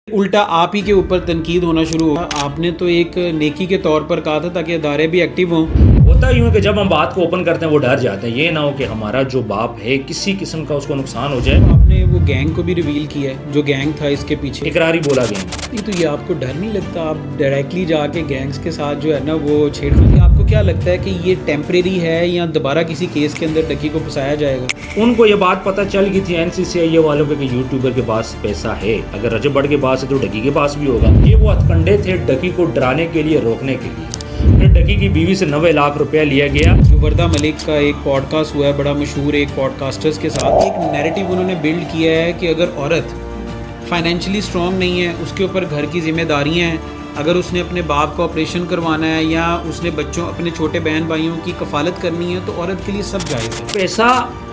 उल्टा आप ही के ऊपर तनकीद होना शुरू हुआ। आपने तो एक नेकी के तौर पर कहा था ताकि अदारे भी एक्टिव हों। होता यूँ कि जब हम बात को ओपन करते हैं वो डर जाते हैं, ये ना हो कि हमारा जो बाप है किसी किस्म का उसको नुकसान हो जाए। आपने वो गैंग को भी रिवील किया है, जो गैंग था इसके पीछे। इकरारी बोला गया। नहीं तो ये आपको डर नहीं लगता? आप डायरेक्टली जाके गैंग्स के साथ जो है ना वो छेड़खानी, आपको क्या लगता है कि ये टेम्परेरी है या दोबारा किसी केस के अंदर डकी को फंसाया जाएगा? उनको ये बात पता चल गई थी NCCI वालों के कि यूट्यूबर के पास पैसा है, अगर रजब बट के पास है तो डकी के पास भी होगा। ये वो हथकंडे थे डकी को डराने के लिए, रोकने के लिए। फिर डकी की बीवी से 90 लाख रुपया लिया गया। जो वर्दा मलिक का एक पॉडकास्ट हुआ है बड़ा मशहूर, एक पॉडकास्टर्स के साथ एक नैरेटिव उन्होंने बिल्ड किया है कि अगर औरत फाइनेंशियली स्ट्रॉन्ग नहीं है, उसके ऊपर घर की जिम्मेदारियां हैं, अगर उसने अपने बाप का ऑपरेशन करवाना है या उसने बच्चों अपने छोटे बहन भाइयों की कफालत करनी है, तो औरत के लिए सब जायज़ है। पैसा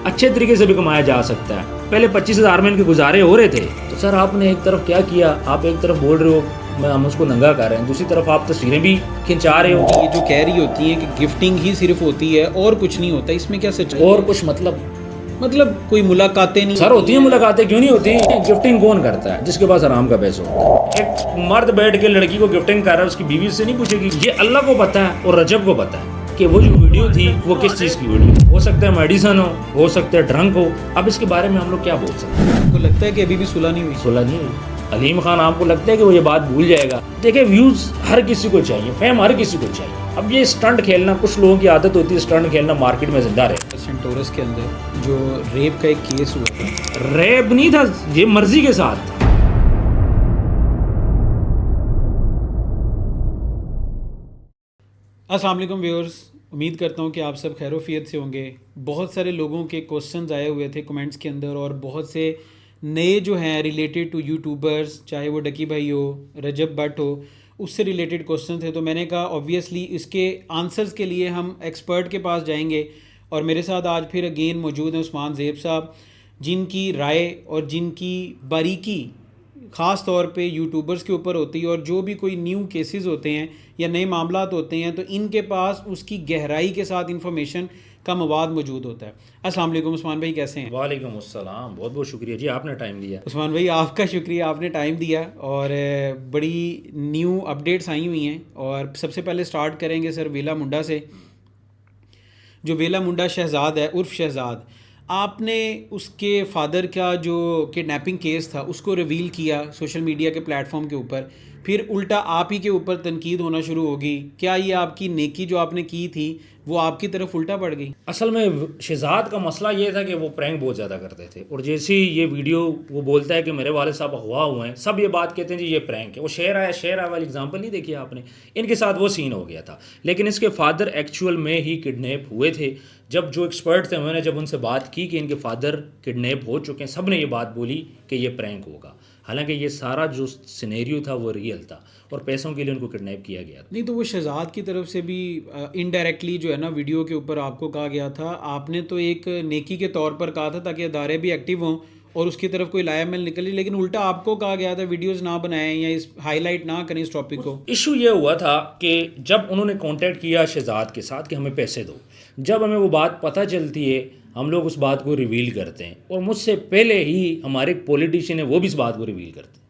अच्छे तरीके से भी कमाया जा सकता है। पहले 25,000 में इनके गुजारे हो रहे थे, तो सर आपने एक तरफ क्या किया, आप एक तरफ बोल रहे हो हम उसको नंगा कर रहे हैं, दूसरी तरफ आप तस्वीरें भी खिंचा रहे हो। ये जो कह रही होती है कि गिफ्टिंग ही सिर्फ होती है और कुछ नहीं होता, इसमें क्या सच है? और कुछ मतलब कोई मुलाकातें नहीं सर होती हैं, मुलाकातें क्यों नहीं होती? गिफ्टिंग कौन करता है? जिसके पास आराम का पैसा होता है। एक मर्द बैठ के लड़की को गिफ्टिंग कर रहा है, उसकी बीवी से नहीं पूछेगी। ये अल्लाह को पता है और रजब को पता है कि वो जो वीडियो थी वो किस चीज़ की वीडियो। हो सकता है मेडिसन हो सकता है ड्रंक हो। अब इसके बारे में हम लोग क्या बोल सकते हैं? आपको लगता है कि अभी भी सुलह नहीं हुई? सुलह नहीं हुई। अलीम खान आपको लगता है कि वो ये बात भूल जाएगा? देखिए, व्यूज़ हर किसी को चाहिए, फेम हर किसी को चाहिए। अब ये स्टंट खेलना, कुछ लोगों की आदत होती है स्टंट खेलना, मार्केट में जिंदा रहे। सेंटोरस के अंदर जो रेप का एक केस हुआ था, रेप नहीं था, ये मर्जी के साथ था। अस्सलाम वालेकुम व्यूअर्स, उम्मीद करता हूँ कि आप सब खैरोफियत से होंगे। बहुत सारे लोगों के क्वेश्चंस आए हुए थे कमेंट्स के अंदर, और बहुत से नए जो हैं रिलेटेड टू यूट्यूबर्स, चाहे वो डकी भाई हो, रजब भट्ट हो, उससे रिलेटेड क्वेश्चन थे। तो मैंने कहा ऑब्वियसली इसके आंसर्स के लिए हम एक्सपर्ट के पास जाएंगे, और मेरे साथ आज फिर अगेन मौजूद हैं उस्मान ज़ेब साहब, जिनकी राय और जिनकी बारीकी ख़ास तौर पे यूट्यूबर्स के ऊपर होती है, और जो भी कोई न्यू केसेस होते हैं या नए मामलात होते हैं तो इनके पास उसकी गहराई के साथ इंफॉर्मेशन का मवाद मौजूद होता है। अस्सलाम वालेकुम उस्मान भाई, कैसे हैं? वालेकुम अस्सलाम, बहुत बहुत शुक्रिया जी, आपने टाइम दिया। उस्मान भाई आपका शुक्रिया, आपने टाइम दिया, और बड़ी न्यू अपडेट्स आई हुई हैं। और सबसे पहले स्टार्ट करेंगे सर वेला मुंडा से। जो वेला मुंडा शहजाद है उर्फ शहजाद, आपने उसके फादर का जो किडनैपिंग केस था उसको रिवील किया सोशल मीडिया के प्लेटफॉर्म के ऊपर, फिर उल्टा आप ही के ऊपर तनकीद होना शुरू होगी। क्या ये आपकी नेकी जो आपने की थी वो आपकी तरफ उल्टा पड़ गई? असल में शहजाद का मसला ये था कि वो प्रैंक बहुत ज़्यादा करते थे, और जैसे ही ये वीडियो वो बोलता है कि मेरे वाले साहब अगवा हुए हैं, सब ये बात कहते हैं जी ये प्रैंक है। वो शेर आया वाली एग्जांपल नहीं देखी आपने? इनके साथ वो सीन हो गया था, लेकिन इसके फादर एक्चुअल में ही किडनैप हुए थे। जब जो एक्सपर्ट थे उन्होंने जब उनसे बात की कि इनके फादर किडनैप हो चुके हैं, सब ने ये बात बोली कि ये प्रैंक होगा। हालांकि ये सारा जो सिनेरियो था वो रियल था और पैसों के लिए उनको किडनैप किया गया था। नहीं तो वो शहजाद की तरफ से भी इनडायरेक्टली जो है ना वीडियो के ऊपर आपको कहा गया था, आपने तो एक नेकी के तौर पर कहा था ताकि अदारे भी एक्टिव हों और उसकी तरफ कोई लाया मिल निकले, लेकिन उल्टा आपको कहा गया था वीडियोस ना बनाएं या इस हाईलाइट ना करें इस टॉपिक को। इशू ये हुआ था कि जब उन्होंने कांटेक्ट किया शहजाद के साथ कि हमें पैसे दो, जब हमें वो बात पता चलती है हम लोग उस बात को रिवील करते हैं, और मुझसे पहले ही हमारे पॉलिटिशियन है वो भी इस बात को रिवील करते हैं।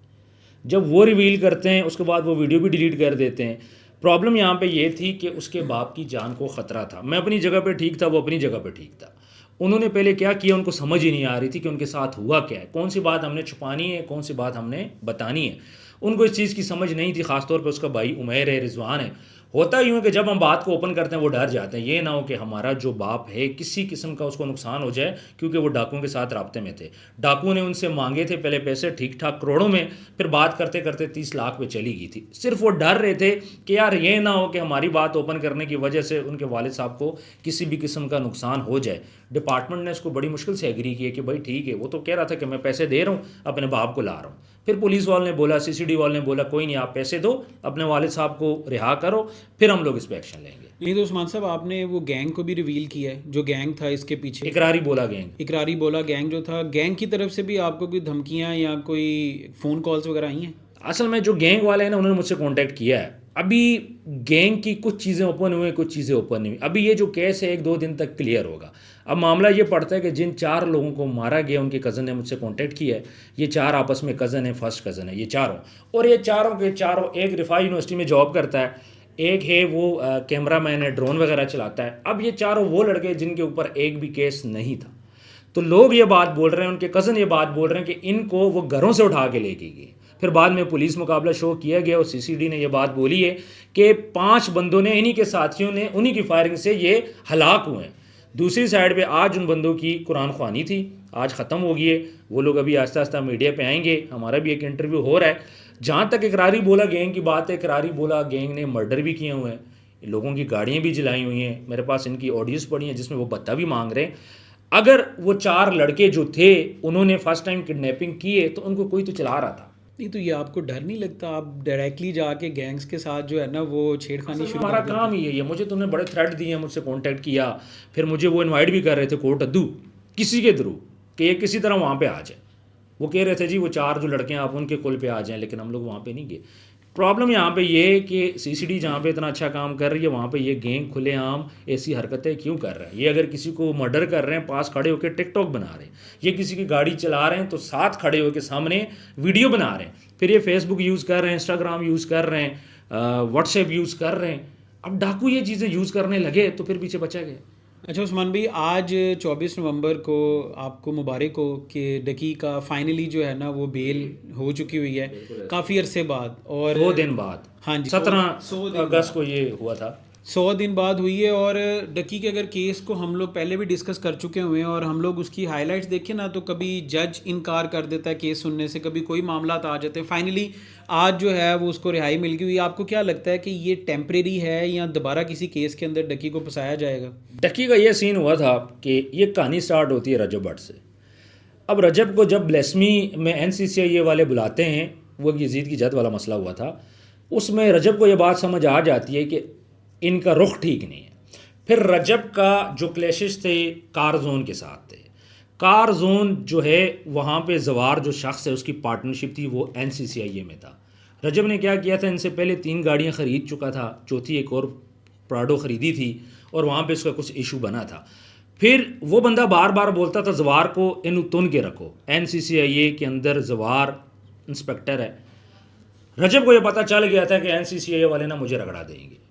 जब वो रिवील करते हैं उसके बाद वो वीडियो भी डिलीट कर देते हैं। प्रॉब्लम यहाँ पे ये थी कि उसके बाप की जान को ख़तरा था। मैं अपनी जगह पे ठीक था, वो अपनी जगह पे ठीक था। उन्होंने पहले क्या किया, उनको समझ ही नहीं आ रही थी कि उनके साथ हुआ क्या है, कौन सी बात हमने छुपानी है, कौन सी बात हमने बतानी है। उनको इस चीज़ की समझ नहीं थी, ख़ासतौर पर उसका भाई उमैर है, रिजवान है। होता यूँ है कि जब हम बात को ओपन करते हैं वो डर जाते हैं, ये ना हो कि हमारा जो बाप है किसी किस्म का उसको नुकसान हो जाए, क्योंकि वो डाकुओं के साथ राब्ते में थे। डाकुओं ने उनसे मांगे थे पहले पैसे ठीक ठाक करोड़ों में, फिर बात करते करते 30 लाख पे चली गई थी। सिर्फ वो डर रहे थे कि यार ये ना हो कि हमारी बात ओपन करने की वजह से उनके वालिद साहब को किसी भी किस्म का नुकसान हो जाए। डिपार्टमेंट ने इसको बड़ी मुश्किल से एग्री किया कि भाई ठीक है, वो तो कह रहा था कि मैं पैसे दे रहा हूँ, अपने बाप को ला रहा हूँ। फिर पुलिस वालों ने बोला, CCD वालों ने बोला कोई नहीं, आप पैसे दो, अपने वालिद साहब को रिहा करो, फिर हम लोग इस पर एक्शन लेंगे। नहीं तो उस्मान साहब, आपने वो गैंग को भी रिवील किया है, जो गैंग था इसके पीछे। इकरारी बोला गैंग, इकरारी बोला गैंग जो था, गैंग की तरफ से भी आपको कोई धमकियां या कोई फ़ोन कॉल्स वगैरह आई हैं? असल में जो गैंग वाले हैं ना उन्होंने मुझसे कांटेक्ट किया है। अभी गैंग की कुछ चीज़ें ओपन हुई, कुछ चीज़ें ओपन नहीं हुई। अभी ये जो केस है 1-2 दिन तक क्लियर होगा। अब मामला ये पड़ता है कि जिन 4 लोगों को मारा गया उनके कज़न ने मुझसे कांटेक्ट किया है। ये 4 आपस में कज़न है, फर्स्ट कज़न है ये चारों, और ये चारों के चारों, एक रिफाई यूनिवर्सिटी में जॉब करता है, एक है वो कैमरामैन है, ड्रोन वगैरह चलाता है। अब ये चारों वो लड़के जिनके ऊपर एक भी केस नहीं था। तो लोग ये बात बोल रहे हैं, उनके कज़न ये बात बोल रहे हैं कि इनको वो घरों से उठा के लेके गए। फिर बाद में पुलिस मुकाबला शो किया गया और सीसीडी ने यह बात बोली है कि 5 बंदों ने, इन्हीं के साथियों ने, उन्हीं की फायरिंग से ये हलाक हुए हैं। दूसरी साइड पे आज उन बंदों की कुरान ख्वानी थी, आज ख़त्म हो गई है। वो लोग अभी आहिस्ता आहिस्ता मीडिया पे आएंगे, हमारा भी एक इंटरव्यू हो रहा है। जहाँ तक इकरारी बोला गैंग की बात है, इकरारी बोला गैंग ने मर्डर भी किए हुए हैं, लोगों की गाड़ियाँ भी जलाई हुई हैं। मेरे पास इनकी ऑडियोज़ पड़ी हैं जिसमें वो भत्ता भी मांग रहे हैं। अगर वो 4 लड़के जो थे उन्होंने फर्स्ट टाइम किडनैपिंग की है तो उनको कोई तो चला रहा था। नहीं तो ये आपको डर नहीं लगता, आप डायरेक्टली जाके गैंग्स के साथ जो है ना वो छेड़खानी शुरू हमारा काम ही है ये। मुझे तुमने बड़े थ्रेट दिए हैं, मुझसे कांटेक्ट किया, फिर मुझे वो इनवाइट भी कर रहे थे कोर्ट अद्दू किसी के थ्रू कि ये किसी तरह वहाँ पे आ जाए। वो कह रहे थे जी वो 4 जो लड़के हैं आप उनके कुल पे आ जाएं, लेकिन हम लोग वहाँ पे नहीं गए। प्रॉब्लम यहाँ पे ये है कि सीसीडी जहाँ पे इतना अच्छा काम कर रही है वहाँ पे ये गैंग खुलेआम ऐसी हरकतें क्यों कर रहे हैं। ये अगर किसी को मर्डर कर रहे हैं पास खड़े होकर टिकटॉक बना रहे हैं, ये किसी की गाड़ी चला रहे हैं तो साथ खड़े होकर सामने वीडियो बना रहे हैं, फिर ये फेसबुक यूज़ कर रहे हैं, इंस्टाग्राम यूज़ कर रहे हैं, व्हाट्सएप यूज़ कर रहे हैं। अब डाकू ये चीज़ें यूज़ करने लगे तो फिर पीछे बचा गया। अच्छा उस्मान भाई, आज 24 नवंबर को आपको मुबारक हो कि डकी का फाइनली जो है ना वो बेल हो चुकी हुई है काफ़ी अरसे बाद। और 2 दिन बाद, हाँ जी, 17 अगस्त को ये हुआ था। 100 दिन बाद हुई है। और डकी के अगर केस को हम लोग पहले भी डिस्कस कर चुके हुए हैं और हम लोग उसकी हाइलाइट्स देखें ना तो कभी जज इनकार कर देता है केस सुनने से, कभी कोई मामला आ जाते हैं। फाइनली आज जो है वो उसको रिहाई मिल गई हुई। आपको क्या लगता है कि ये टेम्परेरी है या दोबारा किसी केस के अंदर डकी को फंसाया जाएगा? डकी का ये सीन हुआ था कि ये कहानी स्टार्ट होती है रजब भट्ट से। अब रजब को जब ब्लेसमी में NCCIA वाले बुलाते हैं, वो यजीद की जद वाला मसला हुआ था, उसमें रजब को ये बात समझ आ जाती है कि इनका रुख ठीक नहीं है। फिर रजब का जो क्लैशेस थे कार जोन के साथ थे। कार जोन जो है वहाँ पे जवार जो शख्स है उसकी पार्टनरशिप थी, वो NCCIA में था। रजब ने क्या किया था, इनसे पहले 3 गाड़ियाँ ख़रीद चुका था, चौथी एक और प्राडो ख़रीदी थी और वहाँ पे उसका कुछ इशू बना था। फिर वो बंदा बार बार बोलता था जवार को इन तुन के रखो, NCCIA के अंदर जवार इंस्पेक्टर है। रजब को ये पता चल गया था कि NCCIA वाले ना मुझे रगड़ा देंगे।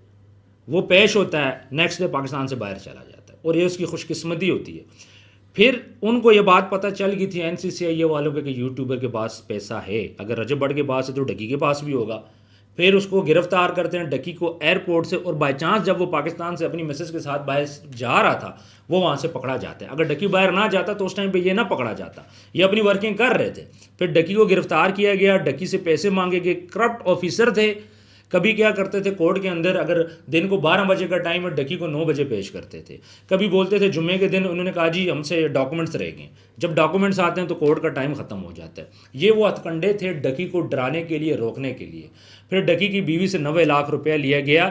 वो पेश होता है, नेक्स्ट डे पाकिस्तान से बाहर चला जाता है और ये उसकी खुशकिस्मती होती है। फिर उनको ये बात पता चल गई थी NCCIA वालों पे कि यूट्यूबर के पास पैसा है, अगर रजब भट्ट के पास है तो डकी के पास भी होगा। फिर उसको गिरफ्तार करते हैं डकी को एयरपोर्ट से, और बाई चांस जब वो पाकिस्तान से अपनी मिसेस के साथ बाहर जा रहा था वो वहाँ से पकड़ा जाता है। अगर डकी बाहर ना जाता तो उस टाइम पे ये ना पकड़ा जाता, ये अपनी वर्किंग कर रहे थे। फिर डकी को गिरफ्तार किया गया, डकी से पैसे मांगे गए। करप्ट ऑफिसर थे, कभी क्या करते थे कोर्ट के अंदर, अगर दिन को 12 बजे का टाइम है डकी को 9 बजे पेश करते थे। कभी बोलते थे जुम्मे के दिन उन्होंने कहा जी हमसे डॉक्यूमेंट्स रह गए, जब डॉक्यूमेंट्स आते हैं तो कोर्ट का टाइम ख़त्म हो जाता है। ये वो हथकंडे थे डकी को डराने के लिए, रोकने के लिए। फिर डकी की बीवी से 90 लाख रुपया लिया गया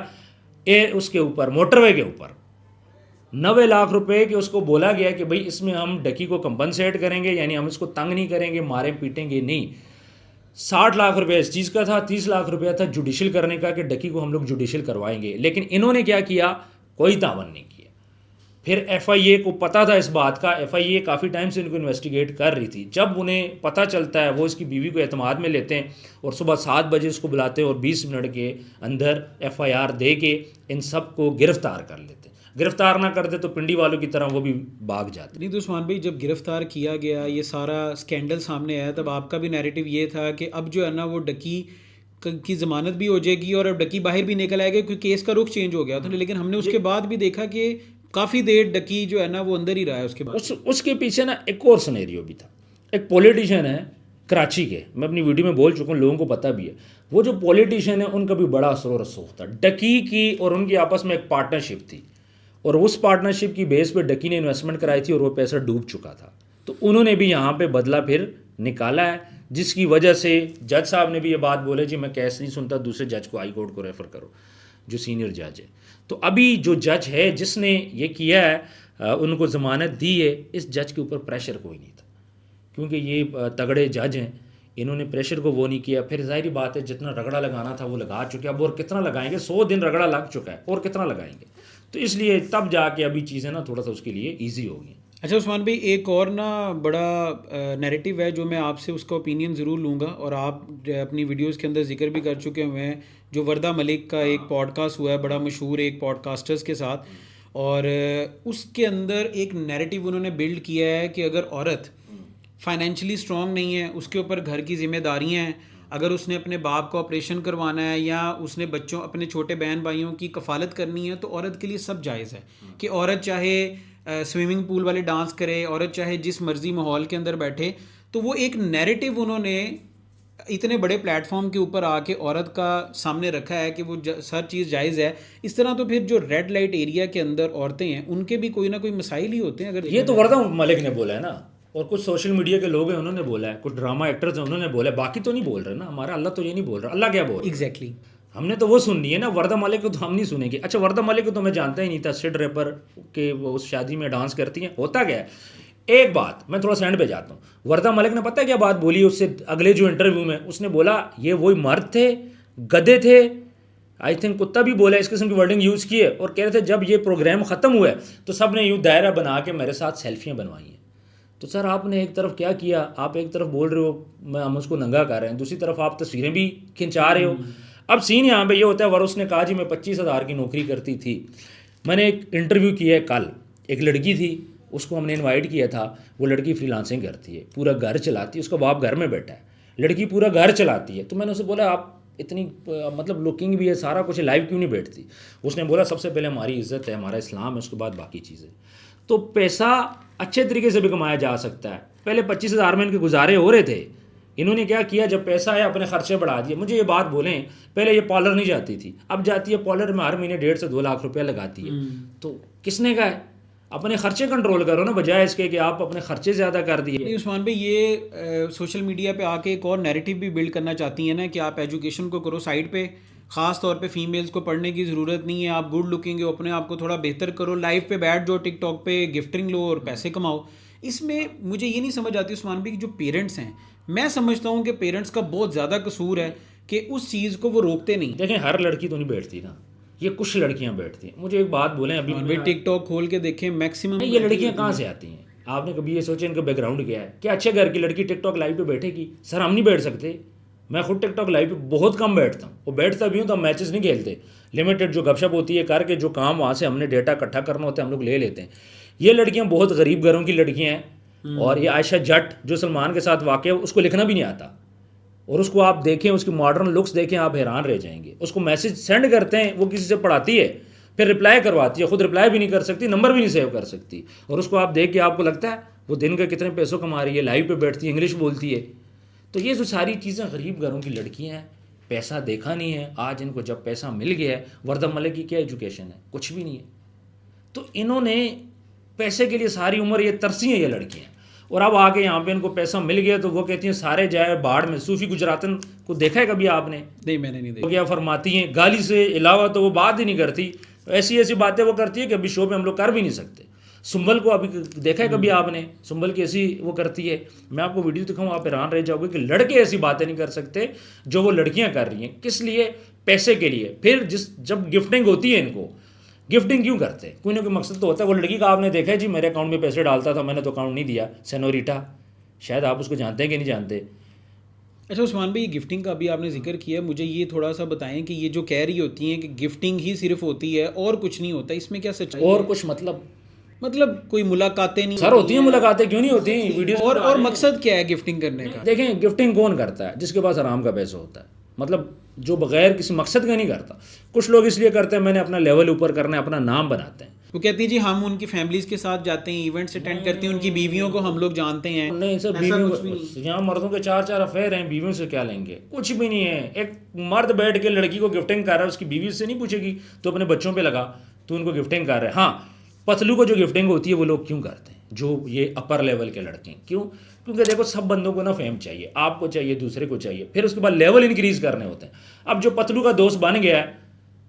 उसके ऊपर, मोटरवे के ऊपर 90 लाख रुपए कि उसको बोला गया कि भाई इसमें हम डकी को कंपनसेट करेंगे, यानी हम इसको तंग नहीं करेंगे, मारे पीटेंगे नहीं। 60 लाख रुपए इस चीज़ का था, 30 लाख रुपया था जुडिशल करने का कि डकी को हम लोग जुडिशल करवाएंगे। लेकिन इन्होंने क्या किया, कोई तावन नहीं किया। फिर FIA को पता था इस बात का, FIA काफ़ी टाइम से इनको इन्वेस्टिगेट कर रही थी। जब उन्हें पता चलता है वो इसकी बीवी को एतमाद में लेते हैं और सुबह 7 बजे उसको बुलाते हैं और 20 मिनट के अंदर FIR दे के इन सब को गिरफ्तार कर लेते हैं। गिरफ्तार ना कर दे तो पिंडी वालों की तरह वो भी भाग जाते। नहीं तो उस्मान भाई, जब गिरफ्तार किया गया, ये सारा स्कैंडल सामने आया, तब आपका भी नैरेटिव ये था कि अब जो है ना वो डकी की ज़मानत भी हो जाएगी और अब डकी बाहर भी निकल आएगा क्योंकि केस का रुख चेंज हो गया था। लेकिन हमने उसके बाद भी देखा कि काफ़ी देर डकी जो है ना वो अंदर ही रहा है उसके बाद। उसके पीछे ना एक और सिनेरियो भी था। एक पॉलिटिशियन है कराची के, मैं अपनी वीडियो में बोल चुका हूँ, लोगों को पता भी है। वो जो पॉलिटिशियन है उनका भी बड़ा असर रसूख था। डकी की और उनकी आपस में एक पार्टनरशिप थी और उस पार्टनरशिप की बेस पे डकी ने इन्वेस्टमेंट कराई थी और वो पैसा डूब चुका था। तो उन्होंने भी यहाँ पे बदला फिर निकाला है, जिसकी वजह से जज साहब ने भी ये बात बोले जी मैं केस नहीं सुनता, दूसरे जज को, हाई कोर्ट को रेफ़र करो, जो सीनियर जज है। तो अभी जो जज है जिसने ये किया है, उनको ज़मानत दी है, इस जज के ऊपर प्रेशर कोई नहीं था क्योंकि ये तगड़े जज हैं, इन्होंने प्रेशर को वो नहीं किया। फिर जाहिर बात है जितना रगड़ा लगाना था वो लगा चुके, अब और कितना लगाएंगे, 100 दिन रगड़ा लग चुका है और कितना लगाएंगे। तो इसलिए तब जाके अभी चीज़ें ना थोड़ा सा उसके लिए ईजी होगी। अच्छा उस्मान भाई, एक और ना बड़ा नैरेटिव है जो मैं आपसे उसका ओपिनियन ज़रूर लूँगा, और आप अपनी वीडियोस के अंदर जिक्र भी कर चुके हुए हैं, जो वर्दा मलिक का एक पॉडकास्ट हुआ है बड़ा मशहूर एक पॉडकास्टर्स के साथ, और उसके अंदर एक नैरेटिव उन्होंने बिल्ड किया है कि अगर औरत फाइनेंशियली स्ट्रॉन्ग नहीं है, उसके ऊपर घर की जिम्मेदारियाँ हैं, अगर उसने अपने बाप का ऑपरेशन करवाना है या उसने बच्चों अपने छोटे बहन भाइयों की कफ़ालत करनी है, तो औरत के लिए सब जायज़ है कि औरत चाहे स्विमिंग पूल वाले डांस करे, औरत चाहे जिस मर्जी माहौल के अंदर बैठे। तो वो एक नैरेटिव उन्होंने इतने बड़े प्लेटफॉर्म के ऊपर आके औरत का सामने रखा है कि वो हर चीज़ जायज़ है। इस तरह तो फिर जो रेड लाइट एरिया के अंदर औरतें हैं उनके भी कोई ना कोई मसाइल ही होते हैं। अगर ये तो वर्दा मलिक ने बोला है ना, और कुछ सोशल मीडिया के लोग हैं उन्होंने बोला है, कुछ ड्रामा एक्टर्स हैं उन्होंने बोला है, बाकी तो नहीं बोल रहे ना। हमारा अल्लाह तो ये नहीं बोल रहा, अल्लाह क्या बोल रहा है? एग्जैक्टली हमने तो वो सुननी है ना, वर्दा मलिक को तो हम नहीं सुनेंगे। अच्छा, वर्दा मलिक को तो मैं जानता ही नहीं था, सिड रैपर के वो उस शादी में डांस करती हैं। होता क्या है, एक बात मैं थोड़ा सेंड पे जाता हूँ। वर्दा मलिक ने पता है क्या बात बोली उससे अगले जो इंटरव्यू में? उसने बोला ये वही मर्द थे, गधे थे, आई थिंक कुत्ता भी बोला, इस किस्म की वर्डिंग यूज़ की है। और कह रहे थे जब ये प्रोग्राम ख़त्म हुआ है तो सब ने यूँ दायरा बना के मेरे साथ सेल्फियाँ बनवाई हैं। तो सर आपने एक तरफ क्या किया, आप एक तरफ बोल रहे हो हम उसको नंगा कर रहे हैं, दूसरी तरफ आप तस्वीरें भी खिंचा रहे हो। अब सीन यहाँ पे ये होता है, वरुस ने कहा जी मैं 25,000 की नौकरी करती थी। मैंने एक इंटरव्यू किया है कल, एक लड़की थी, उसको हमने इनवाइट किया था। वो लड़की फ्रीलांसिंग करती है, पूरा घर चलाती है, उसका बाप घर में बैठा है, लड़की पूरा घर चलाती है। तो मैंने उसे बोला आप इतनी मतलब लुकिंग भी है, सारा कुछ लाइव क्यों नहीं बैठती? उसने बोला सबसे पहले हमारी इज़्ज़त है, हमारा इस्लाम है, उसके बाद बाकी चीज़ें। तो पैसा अच्छे तरीके से भी कमाया जा सकता है। पहले 25,000 में इनके गुजारे हो रहे थे, इन्होंने क्या किया, जब पैसा आया अपने खर्चे बढ़ा दिए। मुझे ये बात बोलें, पहले ये पार्लर नहीं जाती थी, अब जाती है पार्लर में, हर महीने 1.5 से 2 लाख रुपया लगाती है। तो किसने कहा है? अपने खर्चे कंट्रोल करो ना, बजाय इसके कि आप अपने खर्चे ज़्यादा कर दिए। नहीं उस्मान भाई, ये सोशल मीडिया पे आके एक और नैरेटिव भी बिल्ड करना चाहती है ना कि आप एजुकेशन को करो साइड पे, ख़ास तौर पे फीमेल्स को पढ़ने की ज़रूरत नहीं है, आप गुड लुकिंग हो, अपने आप को थोड़ा बेहतर करो, लाइव पे बैठ जाओ, टिकटॉक पे गिफ्टिंग लो और पैसे कमाओ। इसमें मुझे ये नहीं समझ आती उस्मान भाई कि जो पेरेंट्स हैं, मैं समझता हूँ कि पेरेंट्स का बहुत ज़्यादा कसूर है कि उस चीज़ को वो रोकते नहीं। देखें हर लड़की तो नहीं बैठती ना, ये कुछ लड़कियां बैठती हैं। मुझे एक बात बोलें, अभी भाई टिकटॉक खोल के देखें, मैक्सिमम ये लड़कियां कहाँ से आती हैं? आपने कभी ये सोचा इनका बैकग्राउंड क्या है? क्या अच्छे घर की लड़की टिकटॉक लाइव पे बैठेगी? सर हम नहीं बैठ सकते, मैं खुद टिकटॉक लाइव पे बहुत कम बैठता हूँ, और बैठता भी हूँ तो हम मैचेस नहीं खेलते, लिमिटेड जो गपशप होती है करके, जो काम वहाँ से हमने डेटा इकट्ठा करना होता है हम लोग ले लेते हैं। ये लड़कियाँ बहुत गरीब घरों की लड़कियाँ हैं, और ये आयशा जट जो सलमान के साथ वाक़या, उसको लिखना भी नहीं आता, और उसको आप देखें, उसकी मॉडर्न लुक्स देखें, आप हैरान रह जाएंगे। उसको मैसेज सेंड करते हैं, वो किसी से पढ़ाती है, फिर रिप्लाई करवाती है, खुद रिप्लाई भी नहीं कर सकती, नंबर भी नहीं सेव कर सकती, और उसको आप देख के आपको लगता है वो दिन का कितने पैसों कमा रही है, लाइव पे बैठती है, इंग्लिश बोलती है। तो ये जो सारी चीज़ें गरीब घरों की लड़कियाँ हैं, पैसा देखा नहीं है, आज इनको जब पैसा मिल गया है, वर्दा मलिक की क्या एजुकेशन है? कुछ भी नहीं है। तो इन्होंने पैसे के लिए सारी उम्र ये तरसी हैं ये लड़कियाँ, और अब आके यहाँ पे इनको पैसा मिल गया तो वो कहती हैं सारे जाए बाढ़ में। सूफी गुजरातन को देखा है कभी आपने? नहीं, मैंने नहीं देखा। क्या फरमाती हैं, गाली से अलावा तो वो बात ही नहीं करती, ऐसी ऐसी बातें वो करती है कि अभी शो पे हम लोग कर भी नहीं सकते। सुंबल को अभी देखा है कभी आपने? सुंबल की ऐसी वो करती है, मैं आपको वीडियो दिखाऊँ आप हैरान रह जाओगे कि लड़के ऐसी बातें नहीं कर सकते जो वो लड़कियाँ कर रही हैं। किस लिए? पैसे के लिए। फिर जब गिफ्टिंग होती है, इनको गिफ्टिंग क्यों करते हैं? कोई ना कोई मकसद तो होता है। वो लड़की का आपने देखा है जी, मेरे अकाउंट में पैसे डालता था, मैंने तो अकाउंट नहीं दिया, सेनोरिटा, शायद आप उसको जानते हैं कि नहीं जानते। अच्छा उस्मान भाई, गिफ्टिंग का भी आपने जिक्र किया, मुझे ये थोड़ा सा बताएं कि ये जो कह रही होती हैं कि गिफ्टिंग ही सिर्फ होती है और कुछ नहीं होता, इसमें क्या सच्चाई और है? कुछ मतलब कोई मुलाकातें नहीं सर होती हैं, मुलाकातें क्यों नहीं होती? वीडियो और मकसद क्या है गिफ्टिंग करने का? देखें, गिफ्टिंग कौन करता है? जिसके पास आराम का पैसा होता है, मतलब जो बगैर किसी मकसद का नहीं करता। कुछ लोग इसलिए करते हैं मैंने अपना लेवल ऊपर करना है, अपना नाम बनाते हैं। वो कहती है जी हम उनकी फैमिलीज के साथ जाते हैं, इवेंट्स अटेंड करते हैं, उनकी बीवियों को हम लोग जानते हैं। नहीं सर, बीवियों, यहाँ मर्दों के 4 अफेयर हैं, बीवियों से क्या लेंगे? कुछ भी नहीं है। एक मर्द बैठ के लड़की को गिफ्टिंग कर रहा है, उसकी बीवी से नहीं पूछेगी तो अपने बच्चों पे लगा, तो उनको गिफ्टिंग कर रहे हैं। हाँ, पतलू को जो गिफ्टिंग होती है वो लोग क्यों करते हैं? जो ये अपर लेवल के लड़के हैं, क्यों? क्योंकि देखो सब बंदों को ना फेम चाहिए, आपको चाहिए, दूसरे को चाहिए, फिर उसके बाद लेवल इंक्रीज करने होते हैं। अब जो पतलू का दोस्त बन गया है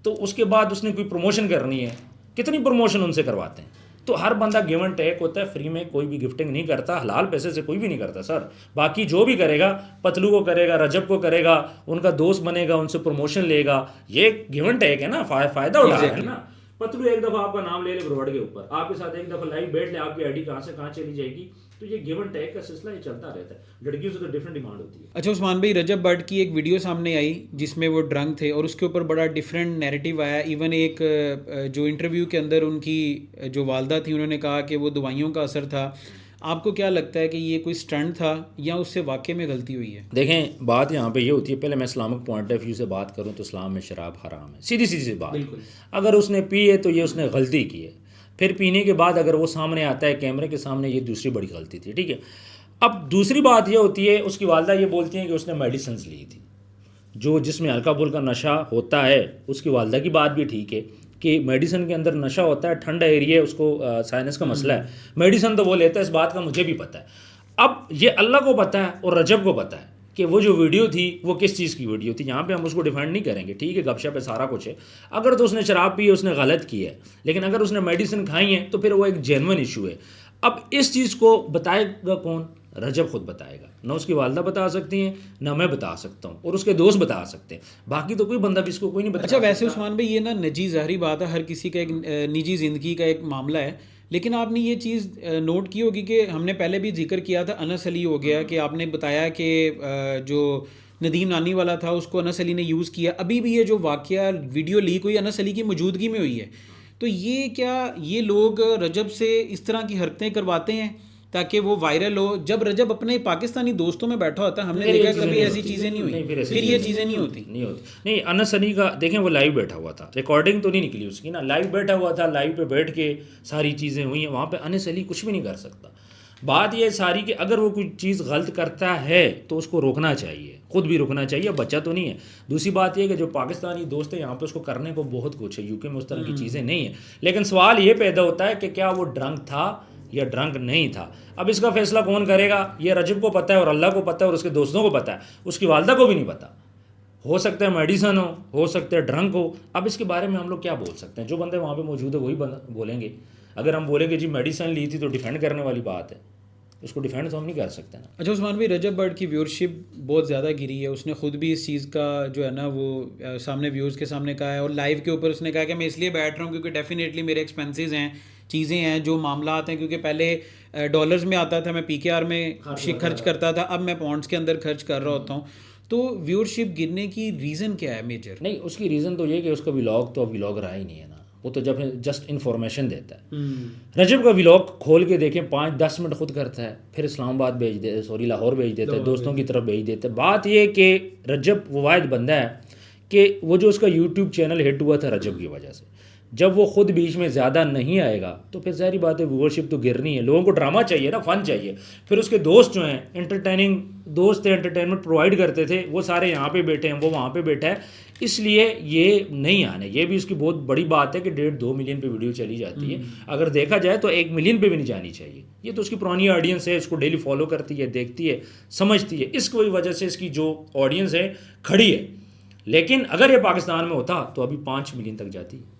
तो उसके बाद उसने कोई प्रमोशन करनी है, कितनी प्रमोशन उनसे करवाते हैं। तो हर बंदा गिव एंड टेक होता है, फ्री में कोई भी गिफ्टिंग नहीं करता, हलाल पैसे से कोई भी नहीं करता सर। बाकी जो भी करेगा, पतलू को करेगा, रजब को करेगा, उनका दोस्त बनेगा, उनसे प्रमोशन लेगा, ये गिव एंड टेक है ना, फ़ायदा उठा रहा है ना। पतलू एक दफ़ा आपका नाम ले ले ब्रॉड के ऊपर, आपके साथ एक दफ़ा लाइव बैठ ले, आपकी आईडी कहाँ से कहाँ चली जाएगी। तो ये गिव एंड टेक का सिलसिला ये चलता रहता है। लड़कियों से तो डिफरेंट डिमांड होती है। अच्छा उस्मान भाई, रजब भट्ट की एक वीडियो सामने आई जिसमें वो ड्रंक थे और उसके ऊपर बड़ा डिफरेंट नैरेटिव आया। इवन एक जो इंटरव्यू के अंदर उनकी जो वालदा थी उन्होंने कहा कि वो दवाइयों का असर था। आपको क्या लगता है कि ये कोई स्टंट था या उससे वाकई में गलती हुई है? देखें, बात यहाँ पे ये होती है, पहले मैं इस्लामिक पॉइंट ऑफ व्यू से बात करूँ तो इस्लाम में शराब हराम है, सीधी सीधी सी बात। बिल्कुल। अगर उसने पी है तो ये उसने गलती की है, फिर पीने के बाद अगर वो सामने आता है कैमरे के सामने, ये दूसरी बड़ी गलती थी, ठीक है। अब दूसरी बात ये होती है, उसकी वालदा ये बोलती हैं कि उसने मेडिसिन ली थी, जो जिसमें हल्का फुल्का नशा होता है। उसकी वालदा की बात भी ठीक है कि मेडिसिन के अंदर नशा होता है, ठंडा एरिया है, उसको साइनस का मसला है, मेडिसिन तो वो लेता है, इस बात का मुझे भी पता है। अब ये अल्लाह को पता है और रजब को पता है कि वो जो वीडियो थी वो किस चीज़ की वीडियो थी। यहाँ पे हम उसको डिफेंड नहीं करेंगे, ठीक है, गपशप है, सारा कुछ है। अगर तो उसने शराब पी है, उसने गलत की है, लेकिन अगर उसने मेडिसिन खाई है तो फिर वो एक जेन्युइन इशू है। अब इस चीज़ को बताएगा कौन? रजब खुद बताएगा, ना उसकी वालदा बता सकती हैं, ना मैं बता सकता हूँ, और उसके दोस्त बता सकते हैं, बाकी तो कोई बंदा भी इसको कोई नहीं बता। अच्छा वैसे उस्मान भाई, ये ना निजी ज़ाहिरी बात है, हर किसी का एक निजी ज़िंदगी का एक मामला है, लेकिन आपने ये चीज़ नोट की होगी कि हमने पहले भी जिक्र किया था, अनस अली हो गया कि आपने बताया कि जो नदीम नानी वाला था उसको अनस अली ने यूज़ किया। अभी भी ये जो वाक़या वीडियो लीक हुई अनस अली की मौजूदगी में हुई है, तो ये क्या ये लोग रजब से इस तरह की हरकतें करवाते हैं ताकि वो वायरल हो? जब रजब अपने पाकिस्तानी दोस्तों में बैठा होता है, हमने देखा कभी ऐसी चीज़ें नहीं हुई, फिर ये चीज़ें नहीं होती। नहीं, अनस अली का देखें, वो लाइव बैठा हुआ था, रिकॉर्डिंग तो नहीं निकली उसकी ना, लाइव बैठा हुआ था, लाइव पे बैठ के सारी चीज़ें हुई हैं, वहाँ पे अनस अली कुछ भी नहीं कर सकता। बात यह सारी कि अगर वो कोई चीज़ गलत करता है तो उसको रोकना चाहिए, खुद भी रुकना चाहिए, बच्चा तो नहीं है। दूसरी बात यह कि जो पाकिस्तानी दोस्त है यहाँ पे, उसको करने को बहुत कुछ है, यूके में उस तरह की चीज़ें नहीं है, लेकिन सवाल ये पैदा होता है कि क्या वो ड्रंक था या ड्रंक नहीं था। अब इसका फैसला कौन करेगा? ये रजब को पता है और अल्लाह को पता है और उसके दोस्तों को पता है, उसकी वालदा को भी नहीं पता। हो सकता है मेडिसन हो सकता है ड्रंक हो। अब इसके बारे में हम लोग क्या बोल सकते हैं? जो बंदे वहाँ पे मौजूद है वही बोलेंगे। अगर हम बोलेंगे जी मेडिसिन ली थी तो डिफेंड करने वाली बात है, उसको डिफेंड तो हम नहीं कर सकते ना। अच्छा उस्मान भाई, रजब भट्ट की व्यूअरशिप बहुत ज़्यादा गिरी है, उसने खुद भी इस चीज़ का जो है ना वो सामने व्यूज़ के सामने कहा है, और लाइव के ऊपर उसने कहा कि मैं इसलिए बैठ रहा हूँ क्योंकि डेफिनेटली मेरे एक्सपेंसेस हैं, चीज़ें हैं, जो मामला आते हैं, क्योंकि पहले डॉलर्स में आता था, मैं PKR में खर्च करता था, अब मैं पॉन्ड्स के अंदर खर्च कर रहा होता हूँ। तो व्यूअरशिप गिरने की रीज़न क्या है मेजर? नहीं, उसकी रीज़न तो ये कि उसका व्लॉग तो अब व्लॉग रहा ही नहीं है ना, वो तो जब जस्ट इन्फॉर्मेशन देता है। रजब का व्लॉग खोल के देखें, 5-10 मिनट खुद करता है, फिर इस्लामाबाद भेज दे, सॉरी लाहौर भेज देता है, दोस्तों की तरफ भेज देता है। बात ये कि रजब वो वाहिद बंदा है कि वो जो उसका यूट्यूब चैनल हिट हुआ था रजब की वजह से, जब वो खुद बीच में ज़्यादा नहीं आएगा तो फिर ज़ाहिर बात है व्यूअरशिप तो गिरनी है। लोगों को ड्रामा चाहिए ना, फ़न चाहिए। फिर उसके दोस्त जो हैं, एंटरटेनिंग दोस्त थे, एंटरटेनमेंट प्रोवाइड करते थे, वो सारे यहाँ पे बैठे हैं, वो वहाँ पे बैठा है, इसलिए ये नहीं आने। ये भी उसकी बहुत बड़ी बात है कि 1.5-2 मिलियन पे वीडियो चली जाती है, अगर देखा जाए तो 1 मिलियन पे भी नहीं जानी चाहिए। ये तो उसकी पुरानी ऑडियंस है, उसको डेली फॉलो करती है, देखती है, समझती है, इसकी वजह से इसकी जो ऑडियंस है खड़ी है। लेकिन अगर ये पाकिस्तान में होता तो अभी 5 मिलियन तक जाती है।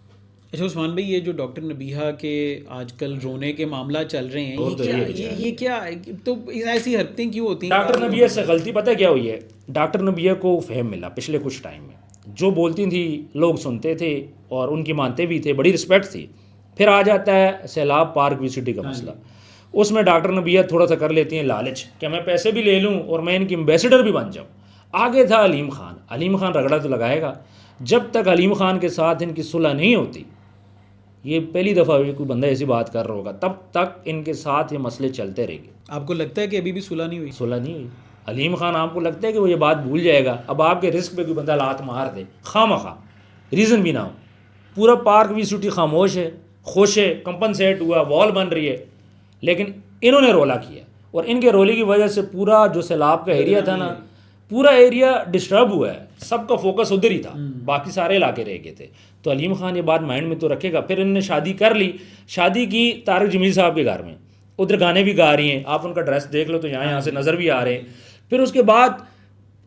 अच्छा उस्मान भाई, ये जो डॉक्टर नबीहा के आजकल रोने के मामला चल रहे हैं, ये क्या तो ऐसी हरकतें क्यों होती हैं? डॉक्टर नबीहा से गलती पता है क्या हुई है? डॉक्टर नबीहा को फहम मिला पिछले कुछ टाइम में, जो बोलती थी लोग सुनते थे और उनकी मानते भी थे, बड़ी रिस्पेक्ट थी। फिर आ जाता है सैलाब पार्क विसिटी का मसला, उसमें डॉक्टर नबीहा थोड़ा सा कर लेती हैं लालच कि मैं पैसे भी ले लूँ और मैं इनकी एम्बेसडर भी बन जाऊँ। आगे था अलीम खान, अलीम खान रगड़ा तो लगाएगा। जब तक अलीम खान के साथ इनकी सुलह नहीं होती, ये पहली दफ़ा कोई बंदा ऐसी बात कर रहा होगा, तब तक इनके साथ ये मसले चलते रहेंगे। आपको लगता है कि अभी भी सुलह नहीं हुई? सुलह नहीं हुई। अलीम खान आपको लगता है कि वो ये बात भूल जाएगा? अब आपके रिस्क पे कोई बंदा लात मार दे खामखा, रीज़न भी ना हो, पूरा पार्क विसिटी खामोश है, खुश है, कंपनसेट हुआ, वॉल बन रही है, लेकिन इन्होंने रोला किया और इनके रोले की वजह से पूरा जो सैलाब का एरिया था ना, पूरा एरिया डिस्टर्ब हुआ है, सबका फोकस उधर ही था, बाकी सारे इलाके रह गए थे। तो अलीम खान ये बात माइंड में तो रखेगा। फिर इन्होंने शादी कर ली, शादी की तारिक जमील साहब के घर में, उधर गाने भी गा रही हैं, आप उनका ड्रेस देख लो तो यहाँ से नज़र भी आ रहे हैं। फिर उसके बाद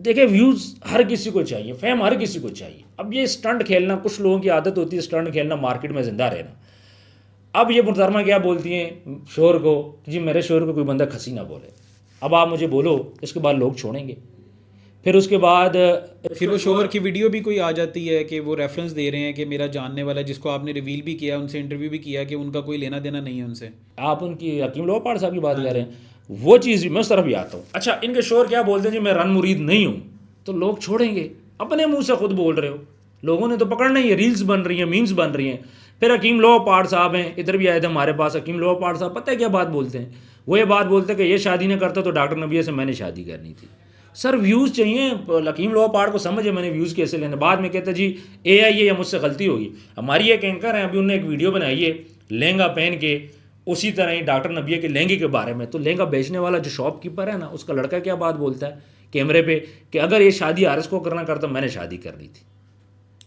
देखिए व्यूज़ हर किसी को चाहिए, फेम हर किसी को चाहिए। अब ये स्टंट खेलना, कुछ लोगों की आदत होती है स्टंट खेलना, मार्केट में जिंदा रहना। अब ये मुहतरमा क्या बोलती हैं शोर को, जी मेरे शोर को कोई बंदा खसी ना बोले। अब आप मुझे बोलो, इसके बाद लोग छोड़ेंगे। फिर उसके बाद फिर वो शोहर की वीडियो भी कोई आ जाती है कि वो रेफरेंस दे रहे हैं कि मेरा जानने वाला है, जिसको आपने रिवील भी किया, उनसे इंटरव्यू भी किया, कि उनका कोई लेना देना नहीं है उनसे। आप उनकी हकीम लोपाड़ साहब की बात कर रहे हैं, वो चीज़ भी मैं उस तरफ भी आता हूँ। अच्छा, इनके शोर क्या बोलते हैं जी, मैं रन मुरीद नहीं हूँ, तो लोग छोड़ेंगे? अपने मुंह से खुद बोल रहे हो, लोगों ने तो पकड़ना ही है, रील्स बन रही हैं, मीम्स बन रही हैं। फिर हकीम लोपाड़ साहब हैं, इधर भी आए थे हमारे पास हकीम लोपाड़ साहब, पता है क्या बात बोलते हैं? वो ये बात बोलते हैं कि ये शादी ना करता तो डॉक्टर नबिया से मैंने शादी करनी थी। सर व्यूज़ चाहिए, हकीम लोपाड़ को समझ है मैंने व्यूज़ कैसे लेने। बाद में कहते जी AI है या मुझसे गलती होगी। हमारी एक एंकर है, अभी उन्होंने एक वीडियो बनाई है लहंगा पहन के, उसी तरह ही डॉक्टर नबिया के लहंगे के बारे में। तो लहंगा बेचने वाला जो शॉपकीपर है ना, उसका लड़का क्या बात बोलता है कैमरे पे कि अगर ये शादी आरएस को करना करता मैंने शादी करनी थी।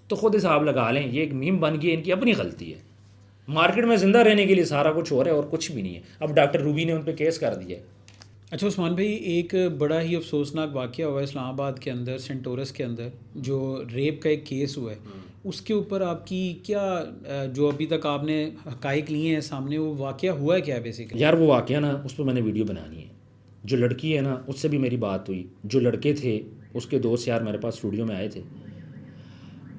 तो खुद हिसाब लगा लें, ये एक मीम बन गई, इनकी अपनी गलती है। मार्केट में ज़िंदा रहने के लिए सारा कुछ हो रहा है और कुछ भी नहीं है। अब डॉक्टर रूबी ने उन पर केस कर दिया है। अच्छा उस्मान भाई, एक बड़ा ही अफसोसनाक वाक़या हुआ है इस्लामाबाद के अंदर, सेंटोरस के अंदर, जो रेप का एक केस हुआ है। उसके ऊपर आपकी क्या जो अभी तक आपने हक़ाइक़ लिए हैं सामने, वो वाक़या हुआ है क्या बेसिकली? यार वो वाक़या ना, उस पर मैंने वीडियो बनानी है। जो लड़की है ना, उससे भी मेरी बात हुई। जो लड़के थे उसके दोस्त यार मेरे पास स्टूडियो में आए थे।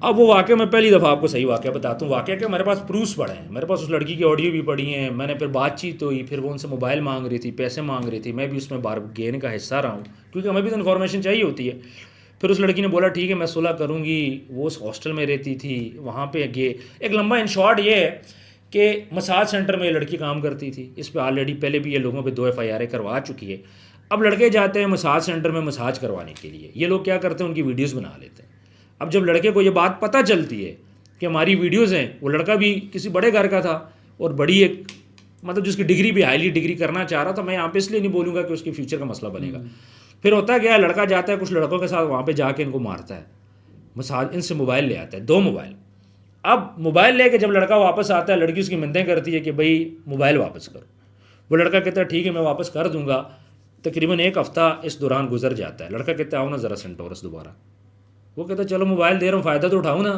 अब वो वाक़या मैं पहली दफ़ा आपको सही वाक़या बताता हूँ। वाक़या क्या, मेरे पास प्रूफ्स पड़े हैं, मेरे पास उस लड़की की ऑडियो भी पड़ी हैं। मैंने फिर बातचीत हुई, फिर वो उनसे मोबाइल मांग रही थी, पैसे मांग रही थी, मैं भी उसमें बारगेन का हिस्सा रहा हूँ, क्योंकि हमें भी तो इन्फॉर्मेशन चाहिए होती है। फिर उस लड़की ने बोला ठीक है मैं सुलह करूँगी। वो उस हॉस्टल में रहती थी, वहाँ पे गए। एक लंबा इन शॉर्ट ये है कि मसाज सेंटर में ये लड़की काम करती थी। इस पर ऑलरेडी पहले भी ये लोगों पे 2 FIR करवा चुकी है। अब लड़के जाते हैं मसाज सेंटर में मसाज करवाने के लिए, ये लोग क्या करते हैं, उनकी वीडियोज़ बना लेते हैं। अब जब लड़के को ये बात पता चलती है कि हमारी वीडियोज़ हैं, वो लड़का भी किसी बड़े घर का था और बड़ी एक मतलब जिसकी डिग्री भी हाईली डिग्री करना चाह रहा था। मैं यहाँ पे इसलिए नहीं बोलूँगा कि उसके फ्यूचर का मसला बनेगा। फिर होता क्या है, लड़का जाता है कुछ लड़कों के साथ, वहाँ पे जाके इनको मारता है, मसाज इनसे मोबाइल ले आता है, 2 मोबाइल। अब मोबाइल लेके जब लड़का वापस आता है, लड़की उसकी मिन्नतें करती है कि भाई मोबाइल वापस करो। वो लड़का कहता है ठीक है मैं वापस कर दूंगा। तकरीबन 1 हफ़्ता इस दौरान गुजर जाता है। लड़का कहता है आओ ना ज़रा सेंटोरस दोबारा। वो कहता है चलो मोबाइल दे रहा हूँ, फ़ायदा तो उठाऊँ ना।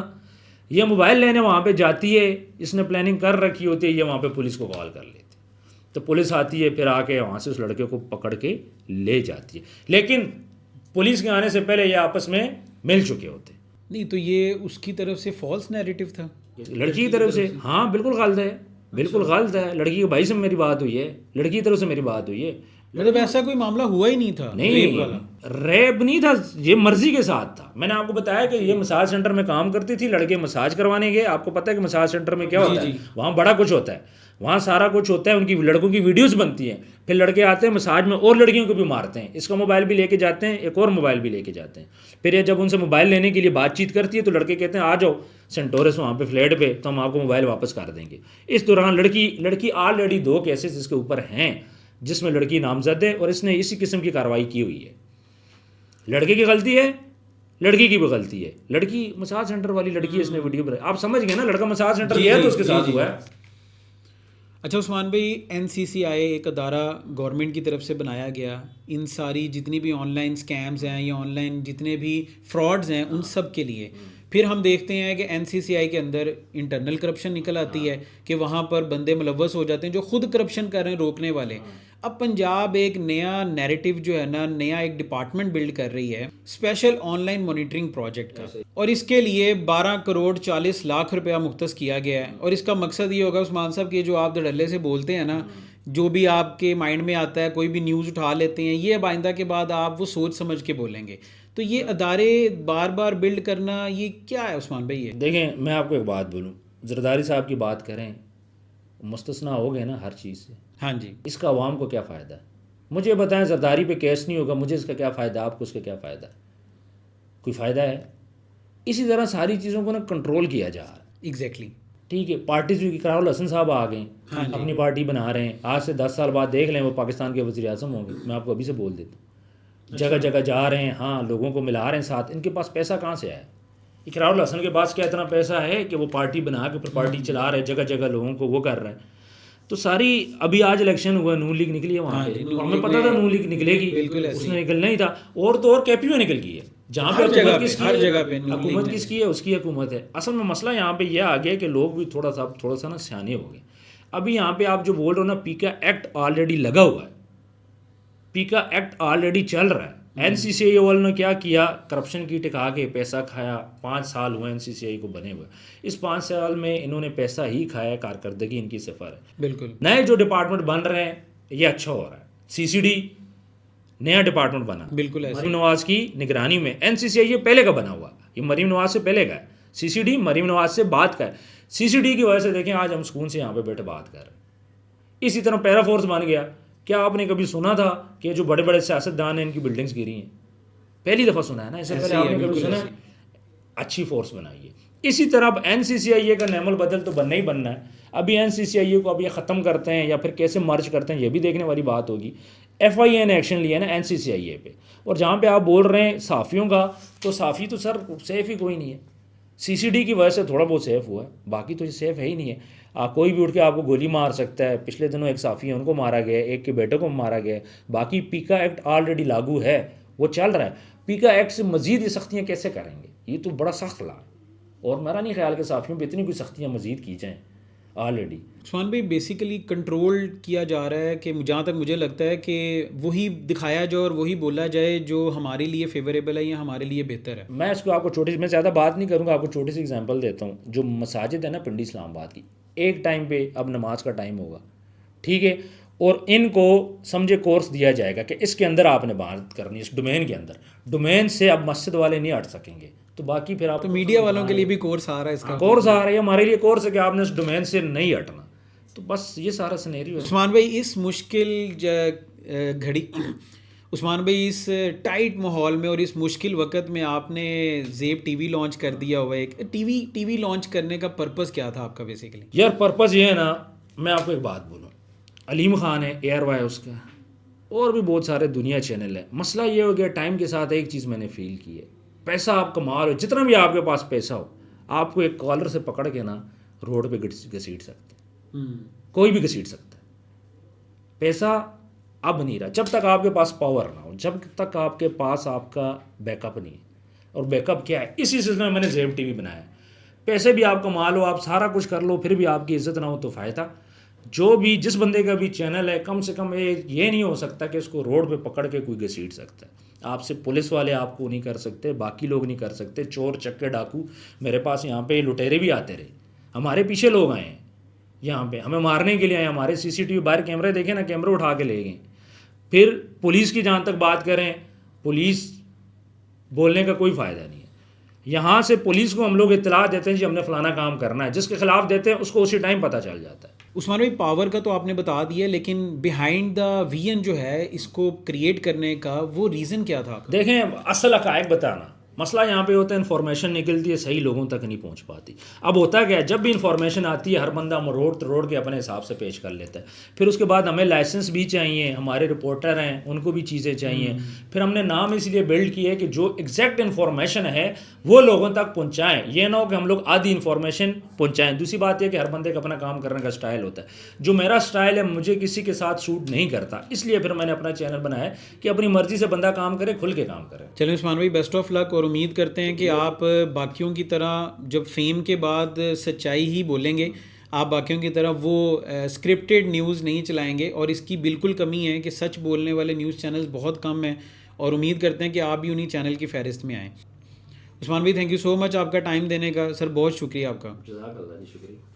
ये मोबाइल लेने वहाँ पे जाती है, इसने प्लानिंग कर रखी होती है, ये वहाँ पे पुलिस को कॉल कर लेती है। तो पुलिस आती है, फिर आके वहाँ से उस लड़के को पकड़ के ले जाती है। लेकिन पुलिस के आने से पहले ये आपस में मिल चुके होते। नहीं तो ये उसकी तरफ से फॉल्स नैरेटिव था लड़की की तरफ से? हाँ बिल्कुल गलत है, बिल्कुल गलत है। लड़की के भाई से मेरी बात हुई है, लड़की की तरफ से मेरी बात हुई है। मतलब ऐसा कोई मामला हुआ ही नहीं था? नहीं, रेप नहीं था, ये मर्जी के साथ था। मैंने आपको बताया कि ये मसाज सेंटर में काम करती थी, लड़के मसाज करवाने गए। आपको पता है कि मसाज सेंटर में क्या होता है, वहाँ बड़ा कुछ होता है, वहाँ सारा कुछ होता है। उनकी लड़कों की वीडियोस बनती हैं, फिर लड़के आते हैं मसाज में और लड़कियों को भी मारते हैं। इसका मोबाइल भी लेके जाते हैं, एक और मोबाइल भी लेके जाते हैं। फिर ये जब उनसे मोबाइल लेने के लिए बातचीत करती है तो लड़के कहते हैं आ जाओ सेंटोरस वहाँ पे फ्लैट पे, तो हम आपको मोबाइल वापस कर देंगे। इस दौरान लड़की ऑलरेडी 2 केसेस इसके ऊपर हैं जिसमें लड़की नामजद है और इसने इसी किस्म की कार्रवाई की हुई है। लड़के की गलती है, लड़की की भी गलती है। लड़की मसाज सेंटर वाली लड़की है, इसने वीडियो बनाई। आप समझ गए ना, लड़का मसाज सेंटर गया तो उसके साथ हुआ है। अच्छा उस्मान भाई, NCCI एक अदारा गवर्नमेंट की तरफ से बनाया गया, इन सारी जितनी भी ऑनलाइन स्कैम्स हैं या ऑनलाइन जितने भी फ्रॉड्स हैं उन सब के लिए। फिर हम देखते हैं कि NCCI के अंदर इंटरनल करप्शन निकल आती है कि वहाँ पर बंदे मुलव्वस हो जाते हैं जो खुद करप्शन कर रहे हैं रोकने वाले। अब पंजाब एक नया नैरेटिव जो है ना, नया एक डिपार्टमेंट बिल्ड कर रही है स्पेशल ऑनलाइन मॉनिटरिंग प्रोजेक्ट का, और इसके लिए 12 करोड़ 40 लाख रुपया मुख्तस किया गया है। और इसका मकसद ये होगा उस्मान साहब कि जो आप धड़ल्ले से बोलते हैं ना, जो भी आपके माइंड में आता है, कोई भी न्यूज़ उठा लेते हैं, ये अब आइंदा के बाद आप वो सोच समझ के बोलेंगे। तो ये अदारे बार बार बिल्ड करना, ये क्या है उस्मान भाई? ये देखें, मैं आपको एक बात बोलूँ, जरदारी साहब की बात करें, मुस्तस्ना हो गए ना हर चीज़ से। हाँ जी। इसका अवाम को क्या फ़ायदा है? मुझे बताएं, जरदारी पे केस नहीं होगा, मुझे इसका क्या फ़ायदा, आपको इसका क्या फ़ायदा? कोई फ़ायदा है? इसी तरह सारी चीज़ों को ना कंट्रोल किया जा रहा है। एग्जैक्टली। ठीक है, पार्टी भी इकरारुल हसन साहब आ गए, अपनी पार्टी बना रहे हैं। आज से 10 साल बाद देख लें वो पाकिस्तान के वज़ीर आज़म होंगे, मैं आपको अभी से बोल देता हूँ। जगह जगह जा रहे हैं, हाँ लोगों को मिला रहे हैं साथ। इनके पास पैसा कहाँ से आया? इकरारुल हसन के पास क्या इतना पैसा है कि वो पार्टी बना के फिर पार्टी चला रहे हैं, जगह जगह लोगों को वो कर रहे हैं। तो सारी अभी आज इलेक्शन हुआ, नून लीग निकली है वहाँ पे, हमें पता था नून लीग निकलेगी, उसने निकलना ही था। और तो और KPU निकल गई है, जहाँ पे हुकूमत किसकी है, उसकी हुकूमत है। असल में मसला यहाँ पे यह आ गया कि लोग भी थोड़ा सा ना सियाने हो गए। अभी यहाँ पे आप जो बोल रहे हो ना, पीका एक्ट ऑलरेडी लगा हुआ है, पीका एक्ट ऑलरेडी चल रहा है। NCCI वालों ने क्या किया, करप्शन की टिका के पैसा खाया। 5 साल हुए NCCI को बने हुए, इस 5 साल में इन्होंने पैसा ही खाया, कारकर्दगी इनकी सिफर है। बिल्कुल नए जो डिपार्टमेंट बन रहे हैं ये अच्छा हो रहा है। CCD नया डिपार्टमेंट बना, बिल्कुल ऐसे मरीम नवाज की निगरानी में। NCCI ये पहले का बना हुआ, ये मरीम नवाज से पहले का है। CCD मरीम नवाज से बाद का है। CCD की वजह से देखें आज हम सुकून से यहाँ पे बैठे बात कर रहे हैं। इसी तरह पैरा फोर्स बन गया। क्या आपने कभी सुना था कि जो बड़े बड़े सियासतदान हैं इनकी बिल्डिंग्स गिरी हैं? पहली दफ़ा सुना है ना, इससे पहले आपने कभी सुना है? अच्छी फोर्स बनाई है। इसी तरह अब NCCI का नेमल बदल तो बनना ही बनना है। अभी NCCI को अब ये ख़त्म करते हैं या फिर कैसे मर्ज करते हैं, ये भी देखने वाली बात होगी। FIA ने एक्शन लिया ना NCCI पे। और जहाँ पे आप बोल रहे हैं साफ़ियों का, तो साफ़ी तो सर सेफ़ ही कोई नहीं है। CCD की वजह से थोड़ा बहुत सेफ़ हुआ है, बाकी तो ये सेफ़ है ही नहीं है। कोई भी उठ के आपको गोली मार सकता है। पिछले दिनों एक साफ़ी है, उनको मारा गया, एक के बेटे को मारा गया। बाकी पीका एक्ट ऑलरेडी लागू है, वो चल रहा है। पीका एक्ट से मज़ीद ये सख्तियाँ कैसे करेंगे? ये तो बड़ा सख्त ला है, और मेरा नहीं ख्याल कि साफ़ियों पर इतनी कोई सख्तियाँ मज़ीद की जाएँ। ऑलरेडी उस्मान भाई बेसिकली कंट्रोल किया जा रहा है कि जहाँ तक मुझे लगता है कि वही दिखाया जाए और वही बोला जाए जो हमारे लिए फेवरेबल है या हमारे लिए बेहतर है। मैं इसको आपको मैं ज़्यादा बात नहीं करूँगा, आपको छोटी सी एग्जांपल देता हूँ। जो मसाजिद है ना पिंडी इस्लामाबाद की, एक टाइम पे अब नमाज का टाइम होगा, ठीक है, और इनको समझे कोर्स दिया जाएगा कि इसके अंदर आपने बात करनी है, इस डोमेन के अंदर। डोमेन से अब मस्जिद वाले नहीं हट सकेंगे, तो बाकी फिर आप तो मीडिया वालों के लिए भी कोर्स आ रहा है इसका। कोर्स आ रहा है, हमारे लिए कोर्स है कि आपने इस डोमेन से नहीं हटना। तो बस ये सारा सिनेरियो है। उस्मान भाई इस मुश्किल घड़ी उस्मान भाई इस टाइट माहौल में और इस मुश्किल वक्त में आपने ज़ेब TV लॉन्च कर दिया हुआ है। एक टीवी लॉन्च करने का पर्पस क्या था आपका बेसिकली? यार पर्पस ये है ना, मैं आपको एक बात बोलूँ, अलीम खान है एयरवाई उसका, और भी बहुत सारे दुनिया चैनल है। मसला ये हो गया, टाइम के साथ एक चीज़ मैंने फील की है, पैसा आप कमा लो, जितना भी आपके पास पैसा हो, आपको एक कॉलर से पकड़ के ना रोड पे घसीट सकते, कोई भी घसीट सकता है। पैसा अब नहीं रहा जब तक आपके पास पावर ना हो, जब तक आपके पास आपका बैकअप नहीं है। और बैकअप क्या है? इसी सिलसिले में मैंने ज़ेब TV बनाया है। पैसे भी आप कमा लो, आप सारा कुछ कर लो, फिर भी आपकी इज्जत ना हो तो फ़ायदा। जो भी जिस बंदे का भी चैनल है, कम से कम ये नहीं हो सकता कि उसको रोड पे पकड़ के कोई घसीट सकता है। आपसे पुलिस वाले आपको नहीं कर सकते, बाकी लोग नहीं कर सकते, चोर चक्के डाकू। मेरे पास यहाँ पे लुटेरे भी आते रहे, हमारे पीछे लोग आए हैं, यहाँ पे हमें मारने के लिए आए। हमारे CCTV बाहर कैमरे देखे ना, कैमरे उठा के ले गए। फिर पुलिस की जहाँ तक बात करें, पुलिस बोलने का कोई फ़ायदा नहीं है। यहाँ से पुलिस को हम लोग इत्तला देते हैं जी हमने फ़लाना काम करना है, जिसके खिलाफ देते हैं उसको उसी टाइम पता चल जाता है। उस्मान भाई पावर का तो आपने बता दिया, लेकिन बिहाइंड द विजन जो है इसको क्रिएट करने का, वो रीज़न क्या था? देखें, असल हक़ाइक़ बताना। मसला यहाँ पे होता है इन्फॉर्मेशन निकलती है, सही लोगों तक नहीं पहुँच पाती। अब होता क्या है, जब भी इन्फॉर्मेशन आती है हर बंदा रोड के अपने हिसाब से पेश कर लेता है। फिर उसके बाद हमें लाइसेंस भी चाहिए, हमारे रिपोर्टर हैं उनको भी चीज़ें चाहिए। फिर हमने नाम इसलिए बिल्ड किया है कि जो एग्जैक्ट इन्फॉर्मेशन है वो लोगों तक पहुँचाएँ। ये ना हो कि हम लोग आधी इन्फॉर्मेशन पहुँचाएँ। दूसरी बात यह कि हर बंदे का अपना काम करने का स्टाइल होता है। जो मेरा स्टाइल है मुझे किसी के साथ शूट नहीं करता, इसलिए फिर मैंने अपना चैनल बनाया है कि अपनी मर्ज़ी से बंदा काम करे, खुल के काम करे। चलिए उस्मान भाई बेस्ट ऑफ लक, और उम्मीद करते हैं कि आप बाकियों की तरह जब फेम के बाद सच्चाई ही बोलेंगे, आप बाकियों की तरह वो स्क्रिप्टेड न्यूज़ नहीं चलाएंगे। और इसकी बिल्कुल कमी है कि सच बोलने वाले न्यूज़ चैनल्स बहुत कम हैं, और उम्मीद करते हैं कि आप भी उन्हीं चैनल की फहरिस्त में आएँ। उस्मान भाई थैंक यू सो मच आपका टाइम देने का। सर बहुत शुक्रिया आपका। जज़ाकल्लाह जी, शुक्रिया।